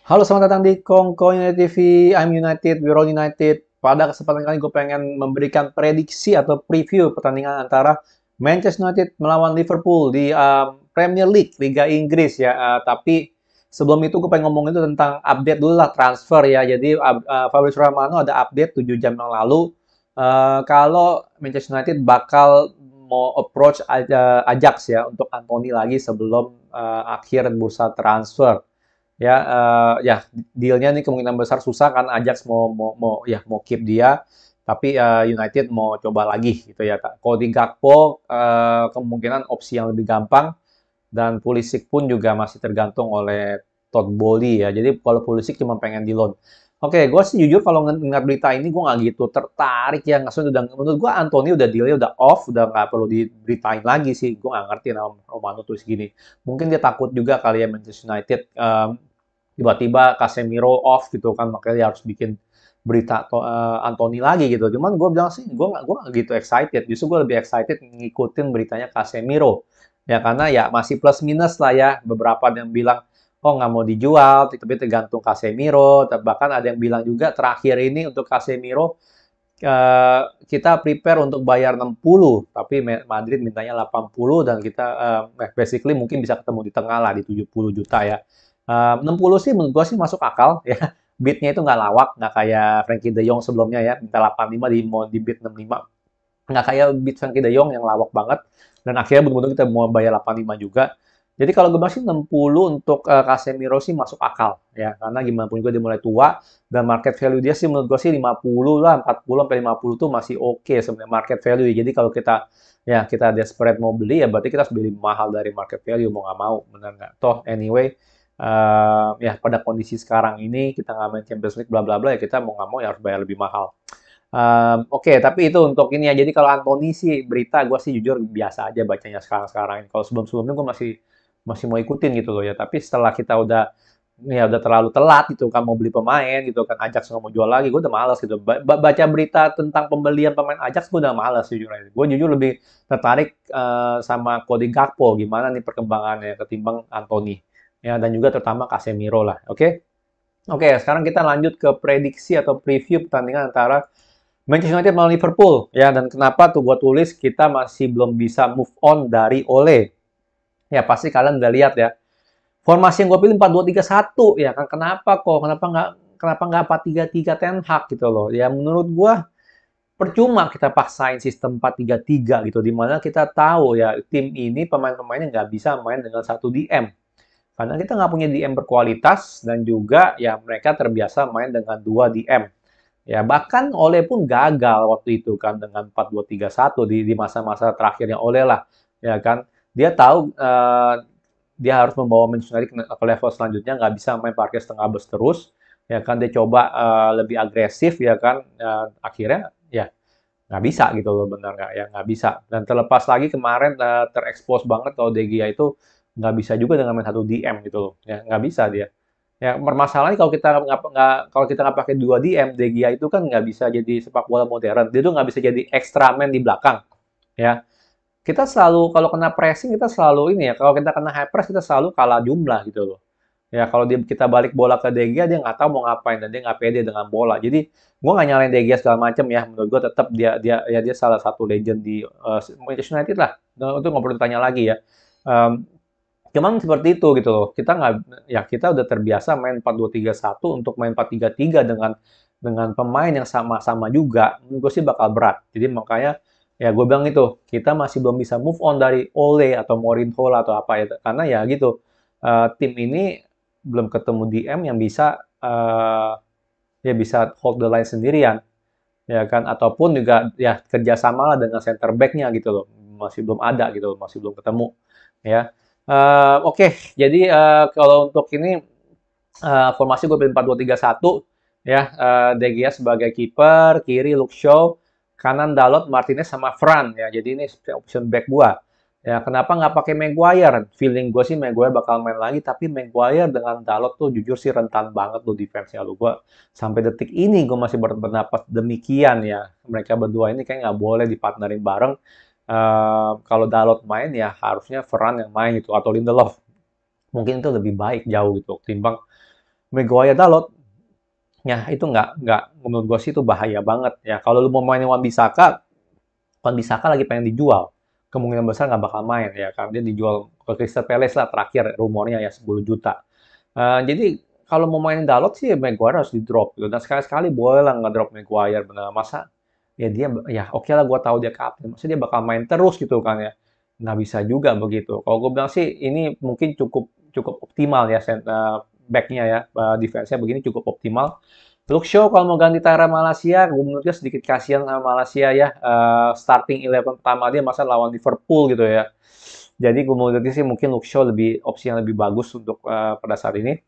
Halo, selamat datang di Kongko United TV. I'm United, we're all United. Pada kesempatan kali gue pengen memberikan prediksi atau preview pertandingan antara Manchester United melawan Liverpool di Premier League, Liga Inggris ya. Tapi sebelum itu gue pengen ngomong itu tentang update dulu lah transfer ya. Jadi Fabrizio Romano ada update 7 jam yang lalu kalau Manchester United bakal mau approach Ajax ya untuk Anthony lagi sebelum akhir bursa transfer ya. Ya, dealnya nih kemungkinan besar susah kan. Ajax mau keep dia, tapi United mau coba lagi gitu ya. Kalau di Gakpo kemungkinan opsi yang lebih gampang, dan Pulisic pun juga masih tergantung oleh Todd Bowley ya. Jadi kalau Pulisic cuma pengen di loan. Oke, gue sih jujur kalau ngeliat berita ini gue nggak gitu tertarik ya. Maksudnya udah, menurut gue Anthony udah dealnya udah off, udah nggak perlu diberitain lagi sih. Gue nggak ngerti nama Romano tulis gini. Mungkin dia takut juga kali ya Manchester United tiba-tiba Casemiro off gitu kan, makanya dia harus bikin berita Anthony lagi gitu. Cuman gue bilang sih gue nggak gitu excited, justru gue lebih excited ngikutin beritanya Casemiro ya, karena ya masih plus minus lah ya. Beberapa yang bilang oh nggak mau dijual, tapi tergantung Casemiro. Bahkan ada yang bilang juga terakhir ini untuk Casemiro kita prepare untuk bayar 60, tapi Madrid mintanya 80, dan kita basically mungkin bisa ketemu di tengah lah di 70 juta ya. 60 sih menurut gua sih masuk akal ya. Bidnya itu nggak lawak, nggak kayak Frankie De Jong sebelumnya ya, minta 85 mau di bid 65. Nggak kayak bid Frankie De Jong yang lawak banget, dan akhirnya betul-betul kita mau bayar 85 juga. Jadi kalau gue masih 60 untuk Casemiro sih masuk akal ya, karena gimana pun juga dia mulai tua, dan market value dia sih menurut gue sih 50 lah, 40 sampai 50 tuh masih oke sebenarnya market value. Jadi kalau kita desperate mau beli ya berarti kita harus beli mahal dari market value, mau nggak mau, benar nggak? Toh anyway, ya pada kondisi sekarang ini kita nggak main Champions League bla bla bla ya, kita mau nggak mau ya harus bayar lebih mahal. Oke, tapi itu untuk ini ya. Jadi kalau Anthony sih berita gue sih jujur biasa aja bacanya sekarang-sekarang ini. Kalau sebelum-sebelumnya gue masih masih mau ikutin gitu loh ya. Tapi setelah kita udah terlalu telat gitu kan mau beli pemain gitu kan, Ajax nggak mau jual lagi, gue udah malas gitu. Baca berita tentang pembelian pemain Ajax gue udah malas jujur aja. Gue jujur lebih tertarik sama Cody Gakpo, gimana nih perkembangannya ketimbang Anthony. Ya, dan juga terutama Casemiro lah. Oke. Oke, sekarang kita lanjut ke prediksi atau preview pertandingan antara Manchester United melawan Liverpool ya. Dan kenapa tuh gue tulis kita masih belum bisa move on dari Ole. Ya pasti kalian udah lihat ya. Formasi yang gue pilih 4-2-3-1 ya kan. Kenapa nggak 4-3-3 Ten Hag gitu loh. Ya menurut gue percuma kita paksain sistem 4-3-3 gitu, dimana kita tahu ya tim ini pemain-pemainnya nggak bisa main dengan satu DM. Karena kita nggak punya DM berkualitas, dan juga ya mereka terbiasa main dengan dua DM. Ya, bahkan Ole pun gagal waktu itu kan dengan 4-2-3-1 di masa-masa terakhirnya Ole lah. Ya kan, dia tahu dia harus membawa Manchester United ke level selanjutnya, nggak bisa main parkir setengah bus terus. Ya kan, dia coba lebih agresif ya kan. Akhirnya ya nggak bisa gitu loh, benar nggak ya, nggak bisa. Dan terlepas lagi kemarin terekspos banget kalau De Gea itu nggak bisa juga dengan main satu DM gitu loh, ya nggak bisa dia. Ya permasalahannya kalau kita nggak pakai dua DM, De Gea itu kan nggak bisa jadi sepak bola modern. Dia tuh nggak bisa jadi extra man di belakang. Ya, kita selalu kalau kena pressing kita selalu ini ya. Kalau kita kena high press kita selalu kalah jumlah gitu loh. Ya kalau kita balik bola ke De Gea, dia nggak tahu mau ngapain, dan dia nggak pede dengan bola. Jadi gue nggak nyalain De Gea segala macam ya. Menurut gue tetap dia salah satu legend di Manchester United lah. Nah, itu nggak perlu ditanya lagi ya. Um, Cuman seperti itu gitu loh. Kita udah terbiasa main 4-2-3-1, untuk main 4-3-3 dengan pemain yang sama-sama juga, menurut gue sih bakal berat. Jadi makanya ya gue bilang itu, kita masih belum bisa move on dari Ole atau Mourinho lah atau apa ya. Karena ya gitu, tim ini belum ketemu DM yang bisa hold the line sendirian ya kan, ataupun juga ya kerjasama lah dengan center back-nya gitu loh, masih belum ada gitu, masih belum ketemu ya. Oke, jadi kalau untuk ini formasi gue pilih 4-2-3-1 ya. De Gea sebagai kiper, kiri Luke Shaw, kanan Dalot, Martinez sama Fran ya. Jadi ini option back gue. Ya, kenapa nggak pakai Maguire? Feeling gue sih Maguire bakal main lagi, tapi Maguire dengan Dalot tuh jujur sih rentan banget tuh defense-nya lu. Gue sampai detik ini gue masih berpendapat demikian ya. Mereka berdua ini kayak nggak boleh dipartnerin bareng. Kalau Dalot main ya harusnya Varane yang main gitu, atau Lindelof. Mungkin itu lebih baik jauh gitu timbang Maguire Dalot, ya itu nggak menurut gue sih itu bahaya banget ya. Kalau lu mau mainin Wan-Bissaka lagi pengen dijual, kemungkinan besar nggak bakal main ya, karena dia dijual ke Crystal Palace lah terakhir rumornya ya 10 juta. Jadi kalau mau mainin Dalot sih Maguire harus di drop gitu. Dan sekali-sekali boleh lah nggak drop Maguire, bener masa ya dia ya oke lah gue tahu dia kapten, masa dia bakal main terus gitu kan ya, nggak bisa juga begitu. Kalau gue bilang sih ini mungkin cukup cukup optimal ya backnya ya, defense-nya begini cukup optimal. Luke Shaw kalau mau ganti Tyra Malaysia, gue menurutnya sedikit kasihan sama Malaysia ya. Starting 11 pertama dia masa lawan Liverpool gitu ya. Jadi gue menurutnya sih mungkin Luke Shaw lebih opsi yang lebih bagus untuk pada saat ini.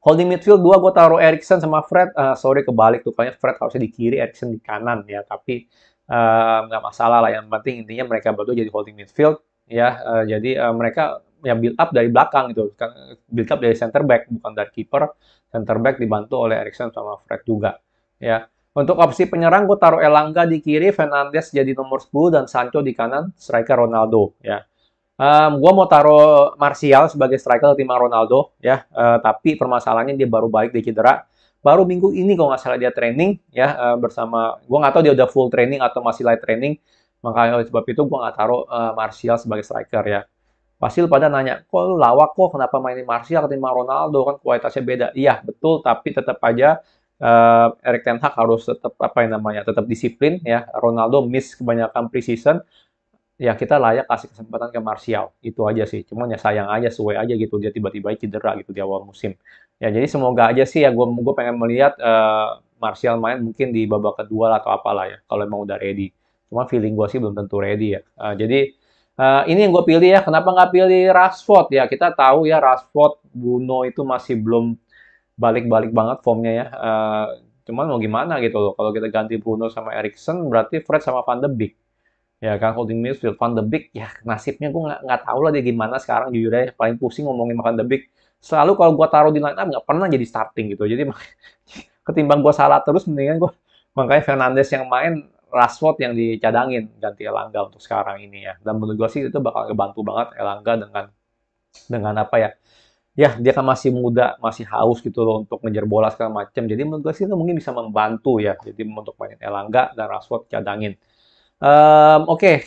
Holding midfield 2 gue taruh Erikson sama Fred. Sorry kebalik tuh, kayaknya Fred harusnya di kiri, Erikson di kanan ya. Tapi nggak masalah lah. Yang penting intinya mereka berdua jadi holding midfield ya. Jadi mereka yang build up dari belakang gitu, kan build up dari center back bukan dari kiper. Center back dibantu oleh Erikson sama Fred juga ya. Untuk opsi penyerang gue taruh Elanga di kiri, Fernandes jadi nomor 10 dan Sancho di kanan, striker Ronaldo ya. Gue mau taruh Martial sebagai striker tim Ronaldo ya, tapi permasalahannya dia baru balik dari cedera. Baru minggu ini kalau nggak salah dia training ya bersama. Gue nggak tahu dia udah full training atau masih light training. Makanya oleh sebab itu gue nggak taruh Martial sebagai striker ya. Pasti pada nanya, kok lu lawak kok, kenapa mainin Martial ketimbang Ronaldo, kan kualitasnya beda. Iya, betul, tapi tetap aja Erik ten Hag harus tetap apa yang namanya, tetap disiplin ya. Ronaldo miss kebanyakan preseason, ya kita layak kasih kesempatan ke Martial. Itu aja sih. Cuman ya sayang aja, suwe aja gitu dia tiba-tiba cedera gitu di awal musim. Ya jadi semoga aja sih ya gue pengen melihat Martial main mungkin di babak kedua lah atau apalah ya kalau emang udah ready. Cuma feeling gue sih belum tentu ready ya. Jadi ini yang gue pilih ya. Kenapa nggak pilih Rashford ya? Kita tahu ya Rashford, Bruno itu masih belum balik-balik banget formnya ya. Cuman mau gimana gitu loh. Kalau kita ganti Bruno sama Erikson berarti Fred sama Van de Beek. Ya kan holding midfield Van de Beek ya nasibnya gue nggak tahu lah dia gimana sekarang jujur aja paling pusing ngomongin Van de Beek. Selalu kalau gue taruh di line up nggak pernah jadi starting gitu. Jadi ketimbang gue salah terus mendingan gue makanya Fernandes yang main, Rashford yang dicadangin ganti Elanga untuk sekarang ini ya. Dan menurut gue sih itu bakal ngebantu banget Elanga dengan apa ya? Ya dia kan masih muda, masih haus gitu loh untuk ngejar bola segala macam. Jadi menurut gue sih itu mungkin bisa membantu ya. Jadi untuk mainin Elanga dan Rashford cadangin. Oke,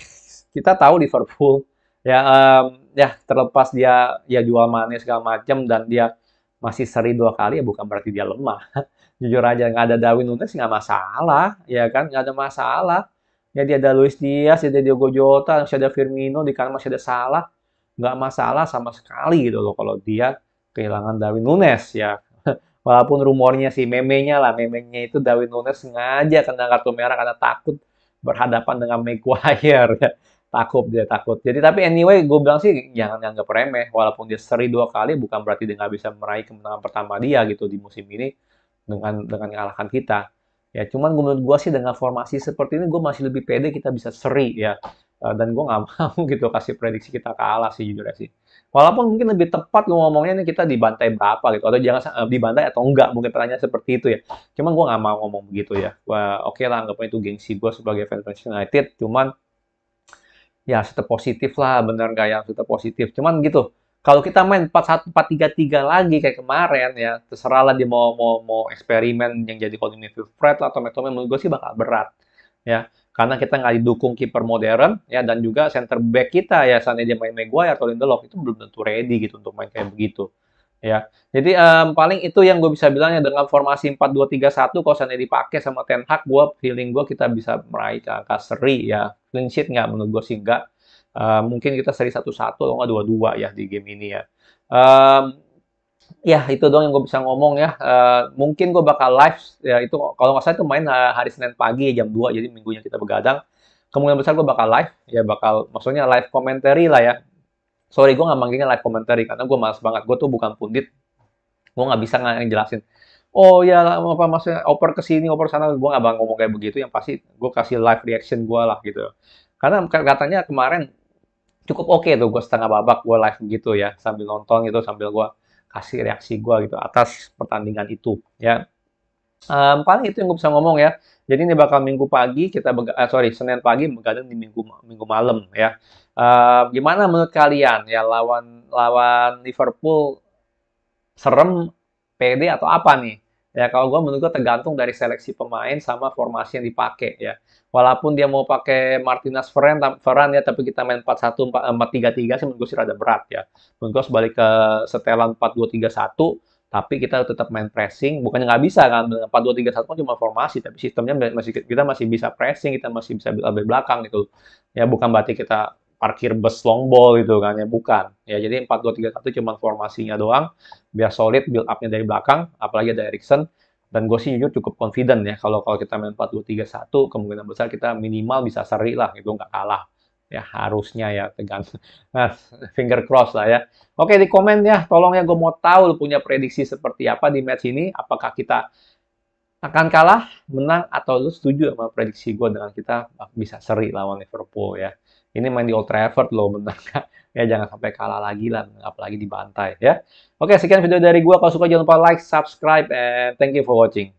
kita tahu Liverpool ya, ya terlepas dia ya jual Mane segala macam dan dia masih seri 2 kali ya bukan berarti dia lemah. Jujur aja nggak ada Darwin Núñez nggak masalah, ya kan nggak ada masalah. Ya dia ada Luis Diaz, ada Diogo Jota, masih ada Firmino, di kanan masih ada Salah, nggak masalah sama sekali gitu loh kalau dia kehilangan Darwin Núñez ya. Walaupun rumornya sih memenya lah, memenya itu Darwin Núñez sengaja kena kartu merah karena takut berhadapan dengan Maguire ya. Takut dia takut. Jadi tapi anyway gue bilang sih jangan anggap remeh. Walaupun dia seri 2 kali bukan berarti dia nggak bisa meraih kemenangan pertama dia gitu di musim ini dengan mengalahkan kita. Ya cuman menurut gue sih dengan formasi seperti ini gue masih lebih pede kita bisa seri ya. Dan gue nggak mau gitu kasih prediksi kita kalah sih jujur sih. Walaupun mungkin lebih tepat gue ngomongnya nih kita dibantai berapa gitu atau jangan dibantai atau enggak mungkin pertanyaan seperti itu ya. Cuman gue nggak mau ngomong begitu ya. Wah, oke lah anggapnya itu gengsi gue sebagai fans Manchester United. Cuman ya tetap positif lah, bener nggak yang tetap positif. Cuman gitu, kalau kita main 4-1, 4-3-3 lagi kayak kemarin ya, terserah lah dia mau eksperimen yang jadi holding midfield Fred lah, atau McTominay, menurut gue sih bakal berat. Ya, karena kita nggak didukung kiper modern ya dan juga center back kita ya seandainya dia main Maguire atau Lindelof itu belum tentu ready gitu untuk main kayak begitu ya. Jadi paling itu yang gue bisa bilangnya dengan formasi 4-2-3-1 kalau seandainya dipakai sama Ten Hag, gue feeling gue kita bisa meraih angka seri ya. Clean sheet nggak? Menurut gue sih nggak. Mungkin kita seri 1-1 atau nggak 2-2 ya di game ini ya. Um, Ya, itu doang yang gue bisa ngomong ya. Mungkin gue bakal live, ya itu kalau nggak salah itu main hari Senin pagi ya, jam 2, jadi minggunya kita begadang. Kemungkinan besar gue bakal live, ya bakal, maksudnya live commentary lah ya. Sorry, gue nggak manggilnya live commentary, karena gue malas banget. Gue tuh bukan pundit, gue nggak bisa ngejelasin. Oh ya, apa maksudnya, oper ke sini, oper sana, gue nggak bakal ngomong kayak begitu. Yang pasti gue kasih live reaction gue lah gitu. Karena katanya kemarin cukup oke tuh gue setengah babak gue live gitu ya sambil nonton gitu sambil gue kasih reaksi gue gitu atas pertandingan itu ya. Paling itu yang gue bisa ngomong ya. Jadi ini bakal minggu pagi kita sorry Senin pagi begadang di minggu minggu malam ya. Gimana menurut kalian ya lawan lawan Liverpool serem, pede atau apa nih? Ya kalau menurut gue tergantung dari seleksi pemain sama formasi yang dipakai ya. Walaupun dia mau pakai Martinez Varane ya, tapi kita main 4-1 4-3-3 sih menurut gue sih rada berat ya. Menurut gue harus balik ke setelan 4-2-3-1, tapi kita tetap main pressing. Bukannya nggak bisa kan, 4-2-3-1 kan cuma formasi, tapi sistemnya masih kita masih bisa pressing, kita masih bisa dari belakang gitu. Ya bukan berarti kita parkir bus long ball gitu kan ya, bukan. Ya jadi 4-2-3-1 cuma formasinya doang biar solid build up-nya dari belakang, apalagi ada Erikson. Dan gue sih jujur cukup confident ya kalau kalau kita main 4-2-3-1 kemungkinan besar kita minimal bisa seri lah gitu, nggak kalah. Ya harusnya ya tergantung. Nah, finger cross lah ya. Oke di komen ya, tolong ya gue mau tahu lu punya prediksi seperti apa di match ini. Apakah kita akan kalah, menang, atau lu setuju sama prediksi gue dengan kita bisa seri lawan Liverpool ya. Ini main di Old Trafford loh, bener nggak? Ya jangan sampai kalah lagi lah, apalagi dibantai ya. Oke, sekian video dari gue. Kalau suka jangan lupa like, subscribe, and thank you for watching.